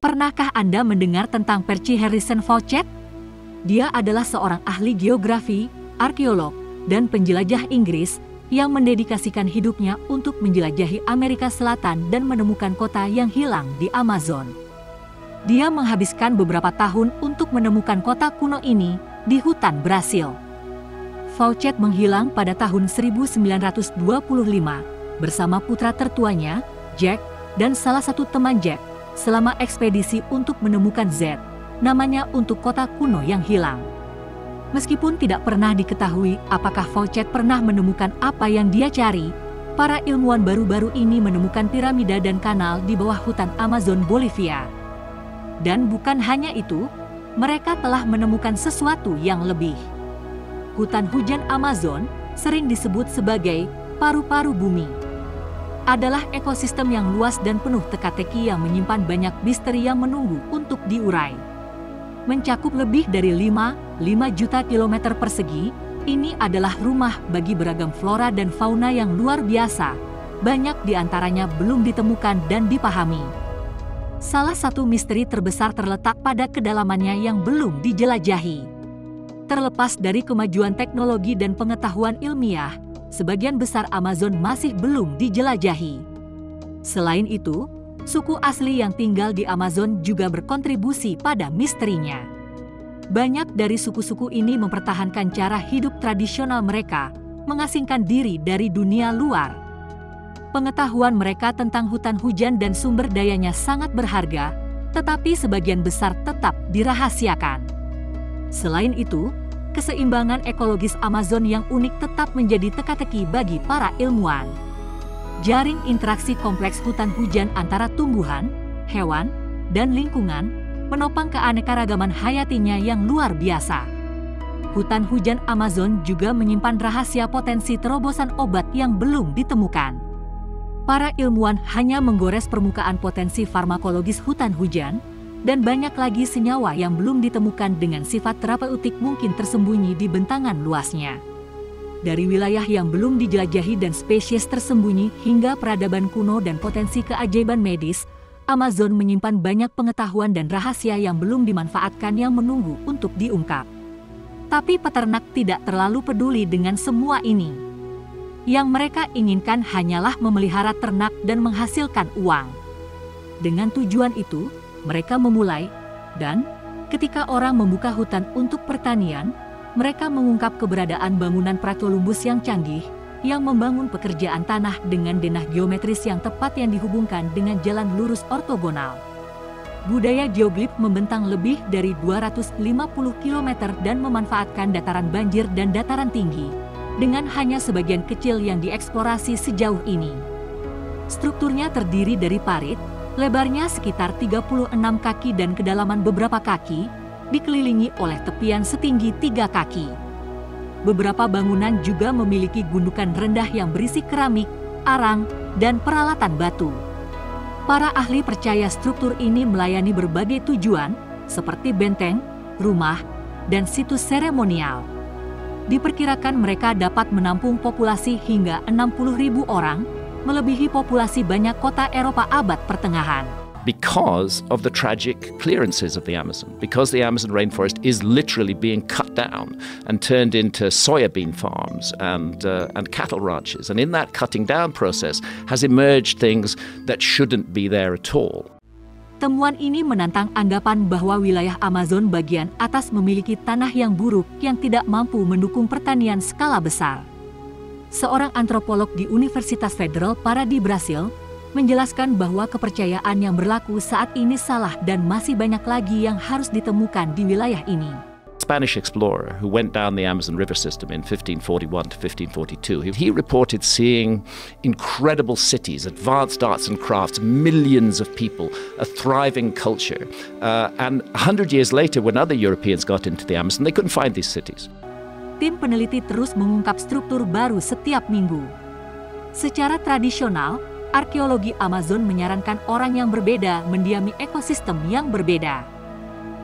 Pernahkah Anda mendengar tentang Percy Harrison Fawcett? Dia adalah seorang ahli geografi, arkeolog, dan penjelajah Inggris yang mendedikasikan hidupnya untuk menjelajahi Amerika Selatan dan menemukan kota yang hilang di Amazon. Dia menghabiskan beberapa tahun untuk menemukan kota kuno ini di hutan Brasil. Fawcett menghilang pada tahun 1925 bersama putra tertuanya, Jack, dan salah satu teman Jack selama ekspedisi untuk menemukan Z, namanya untuk kota kuno yang hilang. Meskipun tidak pernah diketahui apakah Fawcett pernah menemukan apa yang dia cari, para ilmuwan baru-baru ini menemukan piramida dan kanal di bawah hutan Amazon Bolivia. Dan bukan hanya itu, mereka telah menemukan sesuatu yang lebih. Hutan hujan Amazon, sering disebut sebagai paru-paru bumi, adalah ekosistem yang luas dan penuh teka-teki yang menyimpan banyak misteri yang menunggu untuk diurai. Mencakup lebih dari 5 juta kilometer persegi, ini adalah rumah bagi beragam flora dan fauna yang luar biasa. Banyak di antaranya belum ditemukan dan dipahami. Salah satu misteri terbesar terletak pada kedalamannya yang belum dijelajahi. Terlepas dari kemajuan teknologi dan pengetahuan ilmiah, sebagian besar Amazon masih belum dijelajahi. Selain itu, suku asli yang tinggal di Amazon juga berkontribusi pada misterinya. Banyak dari suku-suku ini mempertahankan cara hidup tradisional mereka, mengasingkan diri dari dunia luar. Pengetahuan mereka tentang hutan hujan dan sumber dayanya sangat berharga, tetapi sebagian besar tetap dirahasiakan. Selain itu, keseimbangan ekologis Amazon yang unik tetap menjadi teka-teki bagi para ilmuwan. Jaring interaksi kompleks hutan hujan antara tumbuhan, hewan, dan lingkungan menopang keanekaragaman hayatinya yang luar biasa. Hutan hujan Amazon juga menyimpan rahasia potensi terobosan obat yang belum ditemukan. Para ilmuwan hanya menggores permukaan potensi farmakologis hutan hujan, dan banyak lagi senyawa yang belum ditemukan dengan sifat terapeutik mungkin tersembunyi di bentangan luasnya. Dari wilayah yang belum dijelajahi dan spesies tersembunyi hingga peradaban kuno dan potensi keajaiban medis, Amazon menyimpan banyak pengetahuan dan rahasia yang belum dimanfaatkan yang menunggu untuk diungkap. Tapi peternak tidak terlalu peduli dengan semua ini. Yang mereka inginkan hanyalah memelihara ternak dan menghasilkan uang. Dengan tujuan itu, mereka memulai, dan ketika orang membuka hutan untuk pertanian, mereka mengungkap keberadaan bangunan Pratolumbus yang canggih, yang membangun pekerjaan tanah dengan denah geometris yang tepat yang dihubungkan dengan jalan lurus ortogonal. Budaya geoglif membentang lebih dari 250 km dan memanfaatkan dataran banjir dan dataran tinggi, dengan hanya sebagian kecil yang dieksplorasi sejauh ini. Strukturnya terdiri dari parit, lebarnya sekitar 36 kaki dan kedalaman beberapa kaki, dikelilingi oleh tepian setinggi 3 kaki. Beberapa bangunan juga memiliki gundukan rendah yang berisi keramik, arang, dan peralatan batu. Para ahli percaya struktur ini melayani berbagai tujuan, seperti benteng, rumah, dan situs seremonial. Diperkirakan mereka dapat menampung populasi hingga 60.000 orang, melebihi populasi banyak kota Eropa abad pertengahan. Because of the tragic clearances of the Amazon, because the Amazon rainforest is literally being cut down and turned into soybean farms and cattle ranches. And in that cutting down process has emerged things that shouldn't be there at all. Temuan ini menantang anggapan bahwa wilayah Amazon bagian atas memiliki tanah yang buruk yang tidak mampu mendukung pertanian skala besar. Seorang antropolog di Universitas Federal Pará di Brasil menjelaskan bahwa kepercayaan yang berlaku saat ini salah dan masih banyak lagi yang harus ditemukan di wilayah ini. Spanish explorer who went down the Amazon River system in 1541 to 1542, he reported seeing incredible cities, advanced arts and crafts, millions of people, a thriving culture. And 100 years later, when other Europeans got into the Amazon, they couldn't find these cities. Tim peneliti terus mengungkap struktur baru setiap minggu. Secara tradisional, arkeologi Amazon menyarankan orang yang berbeda mendiami ekosistem yang berbeda.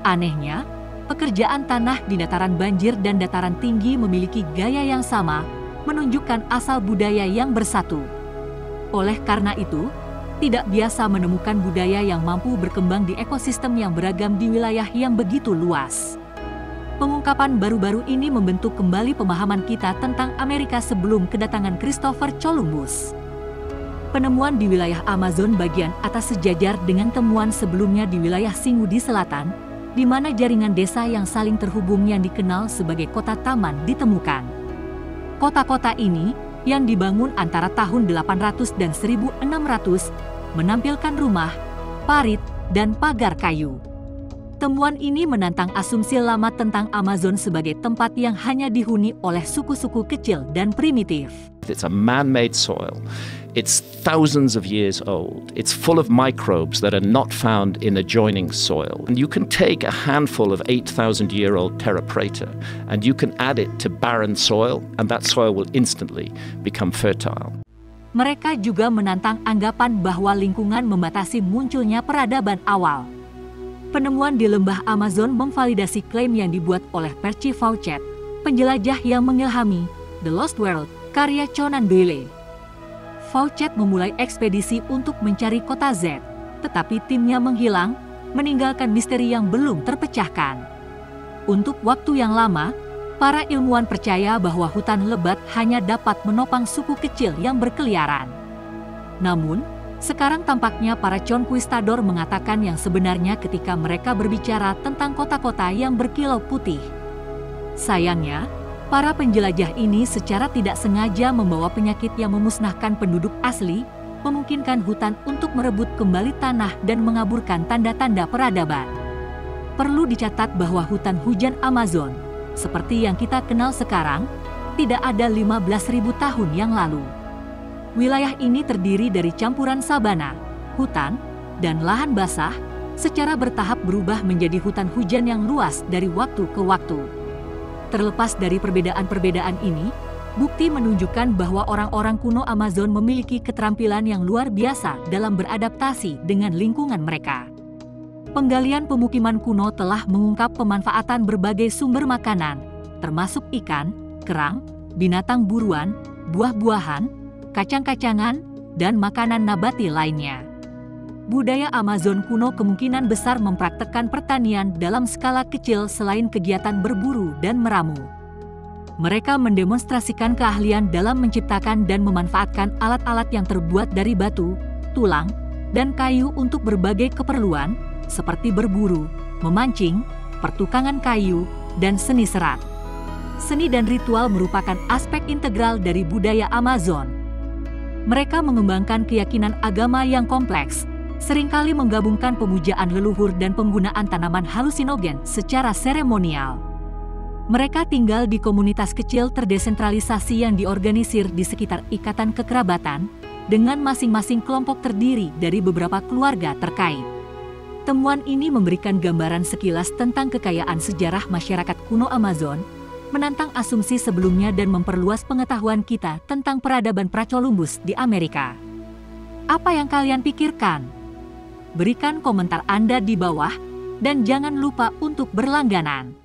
Anehnya, pekerjaan tanah di dataran banjir dan dataran tinggi memiliki gaya yang sama, menunjukkan asal budaya yang bersatu. Oleh karena itu, tidak biasa menemukan budaya yang mampu berkembang di ekosistem yang beragam di wilayah yang begitu luas. Pengungkapan baru-baru ini membentuk kembali pemahaman kita tentang Amerika sebelum kedatangan Christopher Columbus. Penemuan di wilayah Amazon bagian atas sejajar dengan temuan sebelumnya di wilayah Singu di selatan, di mana jaringan desa yang saling terhubung yang dikenal sebagai kota taman ditemukan. Kota-kota ini, yang dibangun antara tahun 800 dan 1600, menampilkan rumah, parit, dan pagar kayu. Temuan ini menantang asumsi lama tentang Amazon sebagai tempat yang hanya dihuni oleh suku-suku kecil dan primitif. It's a man-made soil. It's thousands of years old. It's full of microbes that are not found in adjoining soil. And you can take a handful of 8,000-year-old terra preta and you can add it to barren soil, and that soil will instantly become fertile. Mereka juga menantang anggapan bahwa lingkungan membatasi munculnya peradaban awal. Penemuan di lembah Amazon memvalidasi klaim yang dibuat oleh Percy Fawcett, penjelajah yang mengilhami The Lost World, karya Conan Doyle. Fawcett memulai ekspedisi untuk mencari kota Z, tetapi timnya menghilang, meninggalkan misteri yang belum terpecahkan. Untuk waktu yang lama, para ilmuwan percaya bahwa hutan lebat hanya dapat menopang suku kecil yang berkeliaran. Namun, sekarang tampaknya para conquistador mengatakan yang sebenarnya ketika mereka berbicara tentang kota-kota yang berkilau putih. Sayangnya, para penjelajah ini secara tidak sengaja membawa penyakit yang memusnahkan penduduk asli, memungkinkan hutan untuk merebut kembali tanah dan mengaburkan tanda-tanda peradaban. Perlu dicatat bahwa hutan hujan Amazon, seperti yang kita kenal sekarang, tidak ada 15.000 tahun yang lalu. Wilayah ini terdiri dari campuran sabana, hutan, dan lahan basah, secara bertahap berubah menjadi hutan hujan yang luas dari waktu ke waktu. Terlepas dari perbedaan-perbedaan ini, bukti menunjukkan bahwa orang-orang kuno Amazon memiliki keterampilan yang luar biasa dalam beradaptasi dengan lingkungan mereka. Penggalian pemukiman kuno telah mengungkap pemanfaatan berbagai sumber makanan, termasuk ikan, kerang, binatang buruan, buah-buahan, kacang-kacangan, dan makanan nabati lainnya. Budaya Amazon kuno kemungkinan besar mempraktekkan pertanian dalam skala kecil selain kegiatan berburu dan meramu. Mereka mendemonstrasikan keahlian dalam menciptakan dan memanfaatkan alat-alat yang terbuat dari batu, tulang, dan kayu untuk berbagai keperluan, seperti berburu, memancing, pertukangan kayu, dan seni serat. Seni dan ritual merupakan aspek integral dari budaya Amazon. Mereka mengembangkan keyakinan agama yang kompleks, seringkali menggabungkan pemujaan leluhur dan penggunaan tanaman halusinogen secara seremonial. Mereka tinggal di komunitas kecil terdesentralisasi yang diorganisir di sekitar ikatan kekerabatan, dengan masing-masing kelompok terdiri dari beberapa keluarga terkait. Temuan ini memberikan gambaran sekilas tentang kekayaan sejarah masyarakat kuno Amazon, menantang asumsi sebelumnya dan memperluas pengetahuan kita tentang peradaban pra-Columbus di Amerika. Apa yang kalian pikirkan? Berikan komentar Anda di bawah, dan jangan lupa untuk berlangganan.